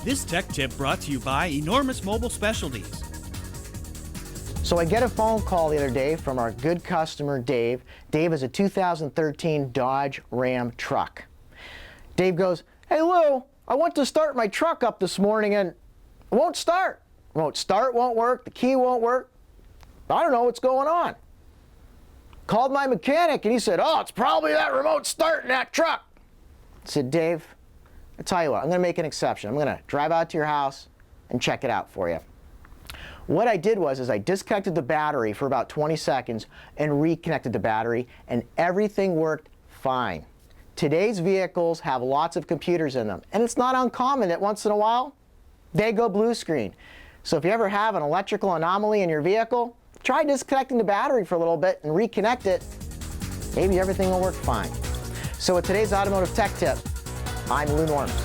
This tech tip brought to you by Enormis Mobile Specialties. So I get a phone call the other day from our good customer, Dave. Dave is a 2013 Dodge Ram truck. Dave goes, "Hey Lou, I went to start my truck up this morning and it won't start. Won't start, won't work, the key won't work. I don't know what's going on." Called my mechanic and he said, "Oh, it's probably that remote start in that truck." I said, "Dave, I tell you what, I'm going to make an exception. I'm going to drive out to your house and check it out for you." What I did was I disconnected the battery for about 20 seconds and reconnected the battery, and everything worked fine. Today's vehicles have lots of computers in them, and it's not uncommon that once in a while they go blue screen. So if you ever have an electrical anomaly in your vehicle, try disconnecting the battery for a little bit and reconnect it. Maybe everything will work fine. So with today's automotive tech tip, I'm Enormis.